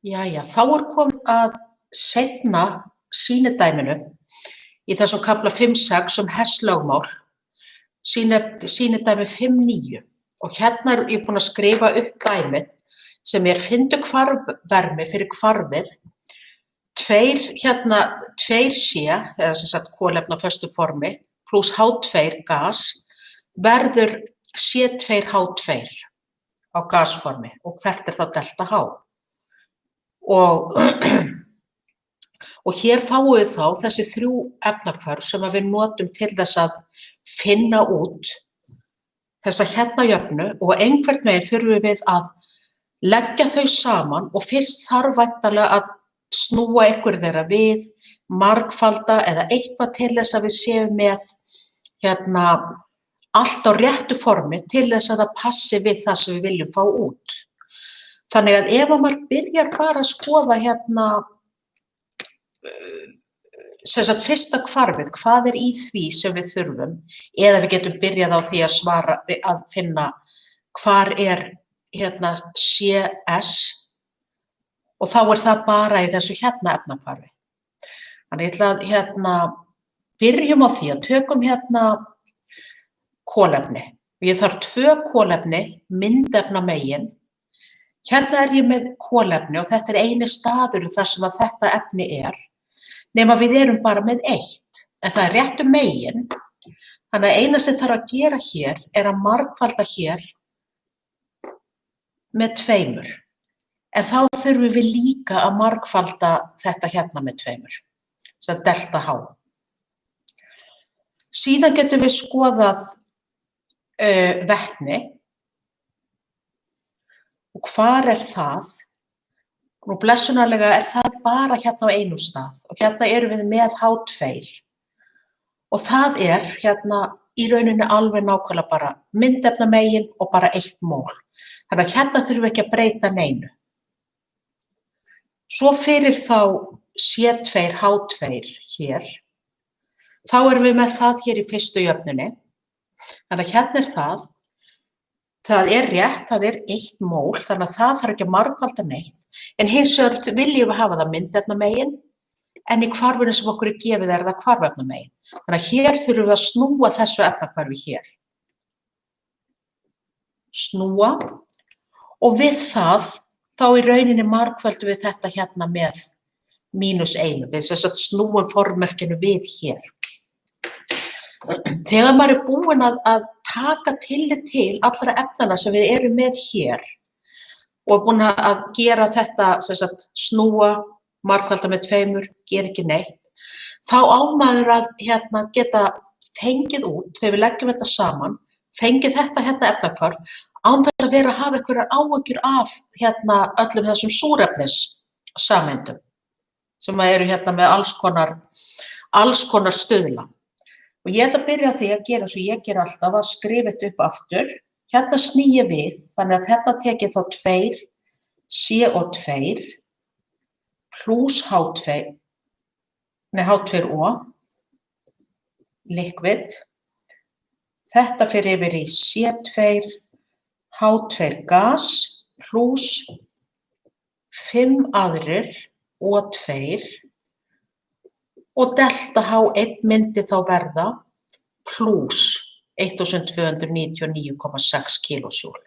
Jæja, þá komið að seinna sýnidæminu í þessum kafla 5.6 hestlögmál, sýnidæmi 5.9. Og hérna er ég búin að skrifa upp dæmið sem findu hvarfvermi fyrir hvarfið 2C, eða sem sagt kolefni á föstu formi, pluss H2 gas verður C2H2 á gasformi. Og hvert er þá delta H? Og hér fáum við þá þessi 3 efnahvörf sem við notum til þess að finna út þessa hérna jöfnu, og einhvern veginn þurfum við að leggja þau saman, og fyrst þarf væntanlega að snúa einhver þeirra við, margfalda eða eitthvað til þess að við séum með allt á réttu formi til þess að það passi við það sem við viljum fá út. Þannig að ef maður byrjar bara að skoða sem sagt fyrsta hvarfið, hvað er í því sem við þurfum, eða við getum byrjað á því að finna hvar er CS, og þá er það bara í þessu efnahvarfi. Þannig ég ætla að byrjum á því að tökum kolefni. Ég þarf 2 kolefni, myndefnamegin. Hérna er ég með kolefni og þetta er eini staður þar sem að þetta efni er, nema við erum bara með 1, en það er réttu megin. Þannig að eina sem þarf að gera hér er að margfalda hér með 2. En þá þurfum við líka að margfalda þetta hérna með 2, sem delta H. Síðan getum við skoðað vetni. Og hvar er það? Nú blessunarlega er það bara hérna á einum stað, og hérna erum við með H2. Og það er í rauninni alveg nákvæmlega bara myndefnamegin og bara 1 mól. Þannig að hérna þurfum við ekki að breyta neinu. Svo fyrir þá C2H2 hér, þá erum við með það hér í fyrstu jöfnunni. Þannig að hérna er það. Það er rétt, það er 1 mól, þannig að það þarf ekki að margfalda neitt. En hins vegar viljum við hafa það myndefnamegin, en í hvarfinu sem okkur er gefið er það hvarfefnamegin. Þannig að hér þurfum við að snúa þessu efnahvarfi hér. Snúa, og við það, þá í rauninni margfaldum við þetta hérna með -1. Við sem sagt snúum formerkinu við hér. Þegar maður er búinn að taka tillit til allra efnanna sem við erum með hér og búinn að gera þetta, sem sagt, snúa, margfalda með 2, gera ekki neitt, þá á maður að geta fengið út, þegar við leggjum þetta saman, fengið þetta efnahvarf, án þess að vera að hafa einhverjar áhyggjur af öllum þessum súrefnissameindum sem eru með alls konar stuðla. Og ég ætla að byrja á því að gera eins og ég ger alltaf, að skrifa þetta upp aftur. Hérna sný ég við, þannig að þetta tek ég þá 2 CO2 pluss H2O, liquid. Þetta fer yfir í C2, H2 gas pluss 5 aðrir O2. Og delta H1 myndi þá verða pluss 1299,6 kilojúl.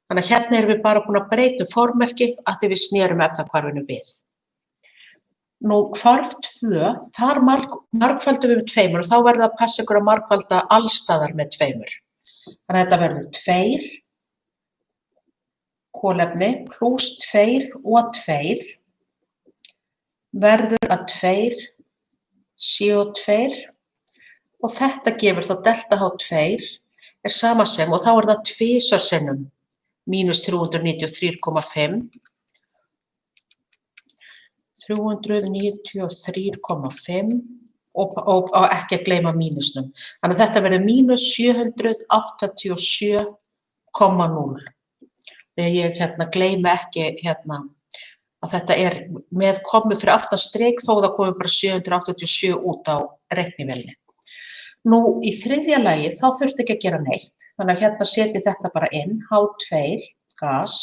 Þannig að hérna erum við bara búin að breyta formerki að því við snerum efnahvarfinu við. Nú hvarf 2, þar margfaldum við með 2 og þá verður það að passa ykkur að margfalda allstaðar með 2. Þannig að þetta verður 2 kolefni pluss 2 O2 verður að 2 CO2 og þetta gefur þá delta H2 er sama sem, og þá er það 2 sinnum -393,5 393,5 og ekki að gleyma mínusnum. Þannig að þetta verður -787,0. Þegar ég gleymi ekki að þetta er með komið fyrir aftan strik þó það komið bara 787 út á reiknivélinni. Nú í 3. lagi þá þurfti ekki að gera neitt, þannig að hérna setji þetta bara inn, H2 gas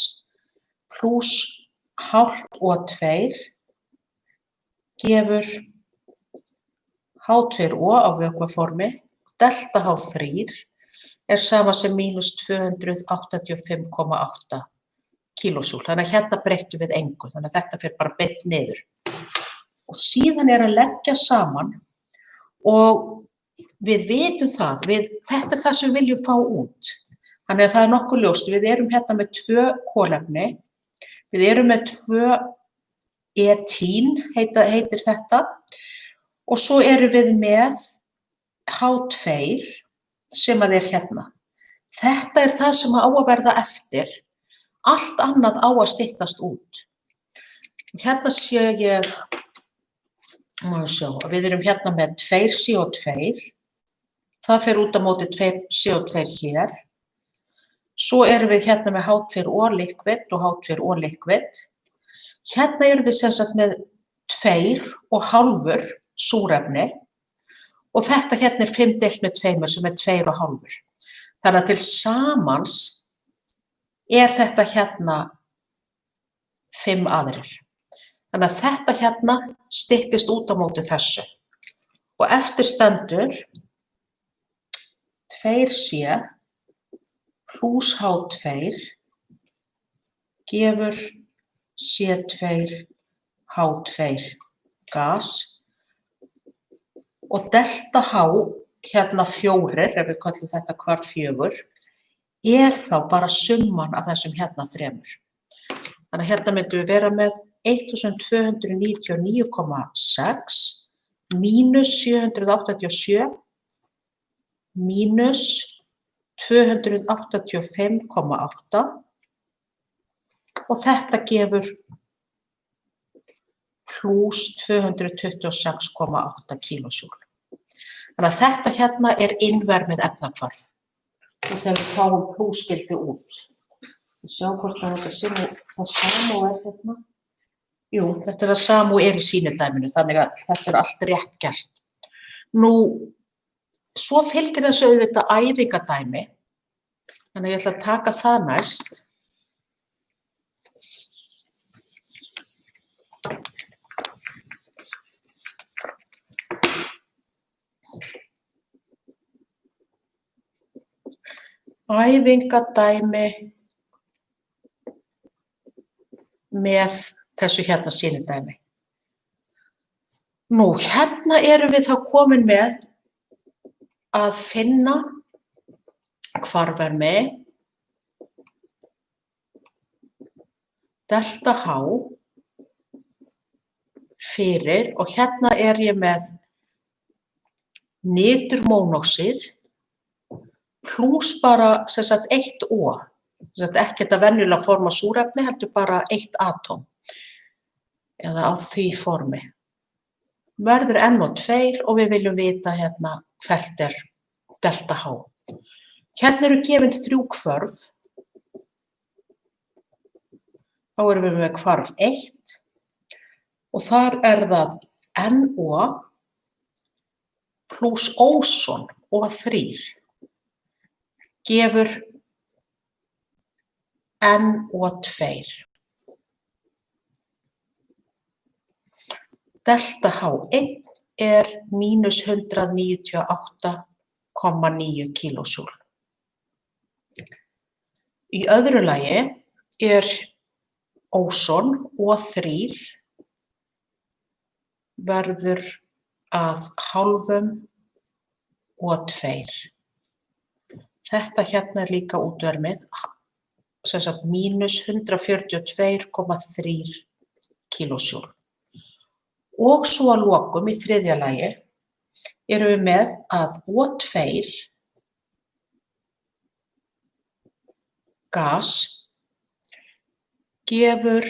pluss hálft O2 gefur H2O á vökvaformi, delta H3 er sama sem mínus 285,8 kilosúl. Þannig að hérna breyttum við engu, þannig að þetta fer bara beint niður. Og síðan er að leggja saman og við vitum það, þetta er það sem við viljum fá út. Þannig að það er nokkuð ljóst, við erum hérna með 2 kolefni, við erum með 2 etín, heitir þetta, og svo erum við með H2 sem að er hérna. Þetta er það sem á að verða eftir, allt annað á að styttast út. Hérna sé ég, við erum hérna með 2 CO2, það fer út á móti 2 CO2 hér. Svo erum við hérna með H2O liquid og H2O liquid. Hérna eru þið sem sagt með 2,5 súrefni og þetta hérna er 5 deilt með 2 sem er 2,5. Þannig að til samans er þetta hérna 5 aðrir. Þannig að þetta hérna styttist út á móti þessu. Og eftir stendur 2C pluss H2 gefur C2H2 gas og delta H, hérna 4, ef við köllum þetta hvar 4, er þá bara summan af þessum hérna 3. Þannig að hérna myndum við vera með 1299,6 mínus 787 mínus 285,8 og þetta gefur pluss 226,8 kilosúl. Þannig að þetta hérna er innvermið efnahvarf og þegar við fáum plussskildi út. Við sjáum hvort að þetta sé það sama og er hérna. Jú, þetta er það sama og er í sýnidæminu, þannig að þetta er allt rétt gert. Nú, svo fylgir þessu auðvitað æfingadæmi, þannig að ég ætla að taka það næst. Æfingadæmi með þessu hérna sýnidæmi. Nú, hérna erum við þá komin með að finna hvarfvermi, delta H fyrir og hérna er ég með niturmónoxíð pluss bara sem sagt 1 O. Ekki þetta venjulega forma súrefni, heldur bara 1 atóm eða á því formi. Verður NO2 og við viljum vita hérna hvert er delta H. Hérna eru gefin 3 hvörf. Þá erum við með hvarf 1 og þar er það NO pluss óson O3 gefur NO2. Delta H1 er mínus 198,9 kilosúl. Í öðru lagi er óson O3 verður að hálfum O2. Þetta hérna er líka útvermið, sem sagt mínus 142,3 kilosúl. Og svo að lokum í þriðja lagi erum við með að O2 gas gefur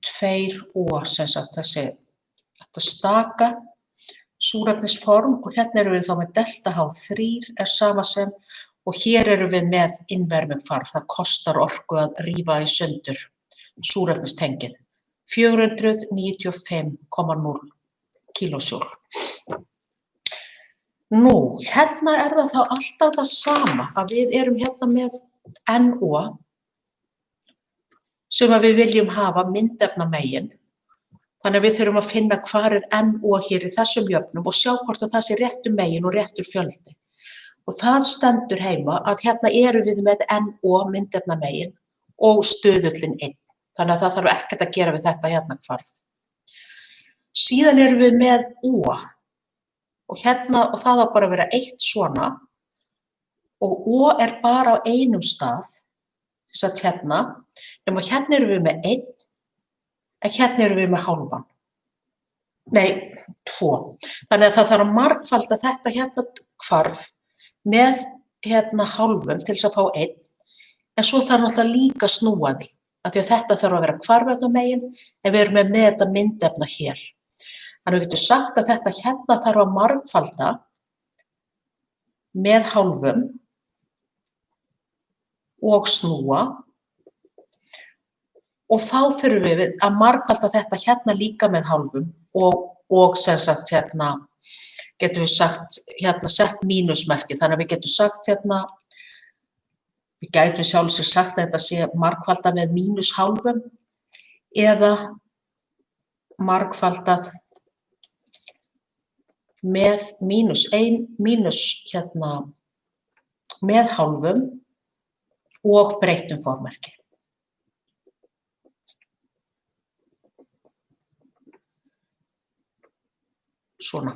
2 O, sem sagt þetta staka súrefnisform og hérna erum við þá með delta H3 er sama sem og hér erum við með innvermingfarð, það kostar orku að rífa í sundur súrefnistengið. 495,0 kilosúl. Nú, hérna er það þá alltaf það sama að við erum hérna með NO sem að við viljum hafa myndefnamegin. Þannig að við þurfum að finna hvar NO hér í þessum jöfnum og sjá hvort að það sé réttur megin og réttur fjöldi. Og það stendur heima að hérna erum við með NO myndefnamegin og stöðullin 1. Þannig að það þarf ekkert að gera við þetta hérna hvarf. Síðan erum við með O og hérna, og það á bara að vera 1 svona og O er bara á einum stað, þess að hérna, nema hérna erum við með 1 en hérna erum við með hálfan. Nei, 2. Þannig að það þarf að margfalda þetta hérna hvarf með hérna hálfum til þess að fá 1, en svo þarf náttúrulega líka að snúa því, af því að þetta þarf að vera hvarfefnamegin en við erum með þetta myndefna hér. Þannig að við getum sagt að þetta hérna þarf að margfalda með hálfum og snúa og þá þurfum við að margfalda þetta hérna líka með hálfum og sem sagt hérna getum við sagt hérna sett mínusmerki, þannig að við getum sagt hérna, við gætum sjálfsög sagt að þetta sé margfaldað með mínus hálfum eða margfaldað með mínus hérna með hálfum og breyttum formerki. Svona.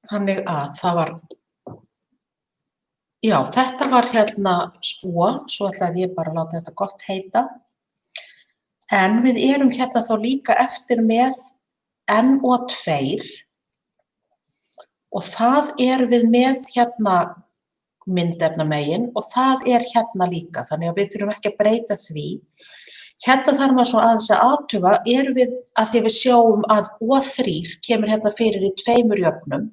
Þannig að það var, já, þetta var hérna O, svo ætlaði ég bara að láta þetta gott heita. En við erum hérna þá líka eftir með NO2 og það er við með hérna myndefnamegin og það er hérna líka, þannig að við þurfum ekki að breyta því. Hérna þarf maður svo aðeins að athuga, erum við að því við sjáum að O3 kemur hérna fyrir í 2 jöfnum,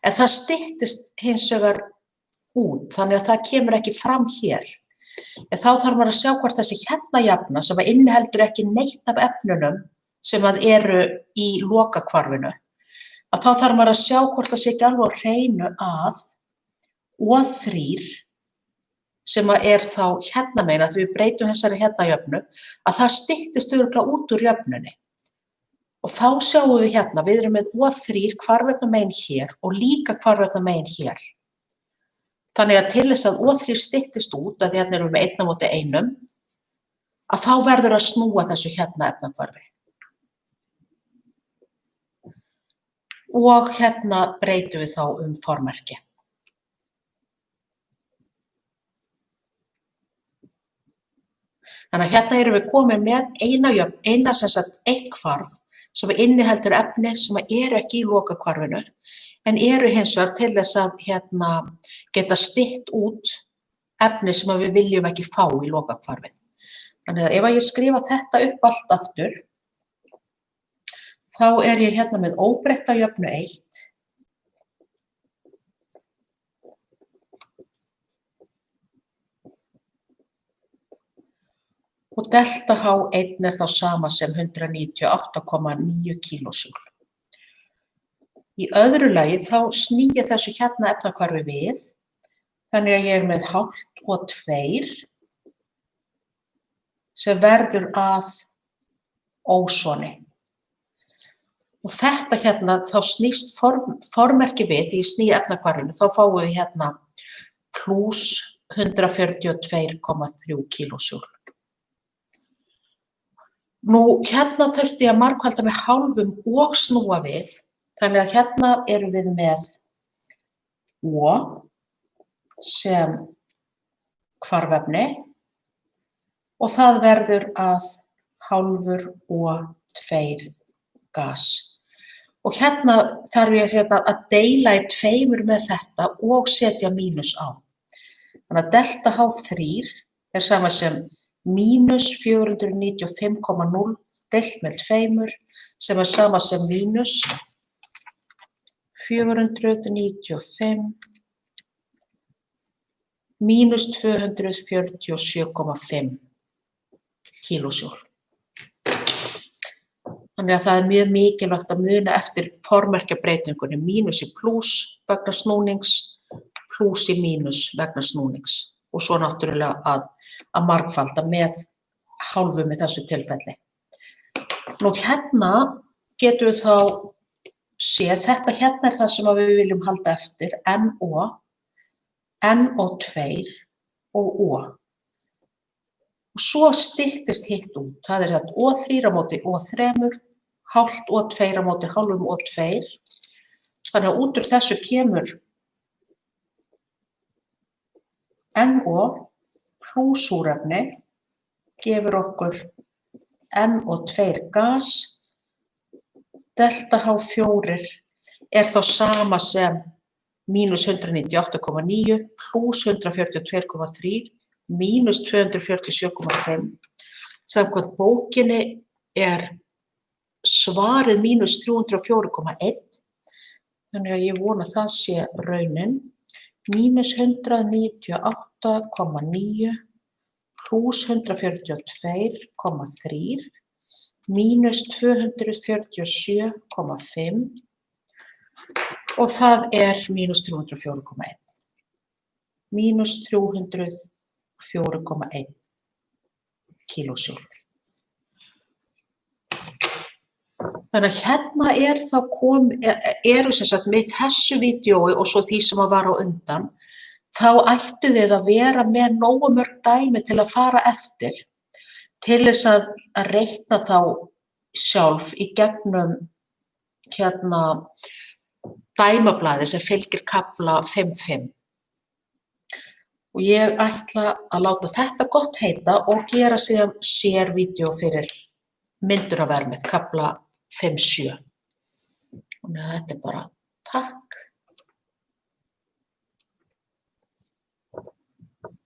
en það styttist hins vegar út, þannig að það kemur ekki fram hér. En þá þarf maður að sjá hvort þessi hérna jafna sem að inniheldur ekki neitt af efnunum sem að eru í lokahvarfinu, að þá þarf maður að sjá hvort það sé ekki alveg á hreinu að O3 sem að er þá hérna megin, að við breytum þessari hérna jöfnu, að það styttist örugglega út úr jöfnunni. Og þá sjáum við hérna, við erum með O3 hvarfefnamegin hér og líka hvarfefnamegin hér. Þannig að til þess að O3 styttist út, að hérna erum við með 1 á móti 1, að þá verður að snúa þessu hérna efnahvarfi. Og hérna breytum við þá formerki. Þannig að hérna erum við komin með eina sem sagt 1 hvarf sem inniheldur efni sem eru ekki í lokahvarfinu en eru hins vegar til þess að hérna geta stytt út efni sem við viljum ekki fá í lokahvarfið. Þannig að ef ég skrifa þetta upp allt aftur, þá er ég hérna með óbreytta jöfnu 1 og delta H1 er þá sama sem 198,9 kilojúl. Í öðru lagi þá sný ég þessu hérna efnahvarfi við, þannig að ég er með hálft og 2 sem verður að ósoni. Og þetta hérna, þá snýst formerki við, því ég sný efnahvarfinu, þá fáum við hérna pluss 142,3 kilojúl. Nú, hérna þurfti ég að margfalda með hálfum og snúa við, þannig að hérna erum við með O sem hvarfefni og það verður að hálfur og 2 gas. Og hérna þarf ég að deila í 2 með þetta og setja mínus á. Þannig að delta H3 er sama sem mínus 495,0 deilt með 2 sem er sama sem mínus 495 mínus 247,5 kilojúl. Þannig að það er mjög mikilvægt að muna eftir formerkjabreytingunni mínus í pluss vegna snúnings, pluss í mínus vegna snúnings. og svo náttúrulega að margfalda með hálfum í þessu tilfelli. Nú hérna getum við þá séð, þetta hérna það sem við viljum halda eftir, NO, NO2 og O. Og svo styttist hitt út, það O3 á móti O3, hálft O2 á móti hálfum O2. Þannig að út úr þessu kemur NO plús súrefni gefur okkur NO2 gas, delta H4 þá sama sem mínus 198,9 plús 142,3 mínus 247,5. Samkvæmt bókinni svarið mínus 304,1. Þannig að ég vona það sé raunin. Mínus 198,9 plús 142,3 mínus 247,5 og það mínus 304,1. Mínus 304,1 kilósjúl. Þannig að hérna eru sem sagt með þessu vídeói og svo því sem var á undan, þá ættu þið að vera með nógu mörg dæmi til að fara eftir, til þess að reikna þá sjálf í gegnum dæmablaði sem fylgir kafla 5.5. Og ég ætla að láta þetta gott heita og gera síðan sérvídeó fyrir myndunarvermið, kafla 5.7. Þannig að þetta bara takk.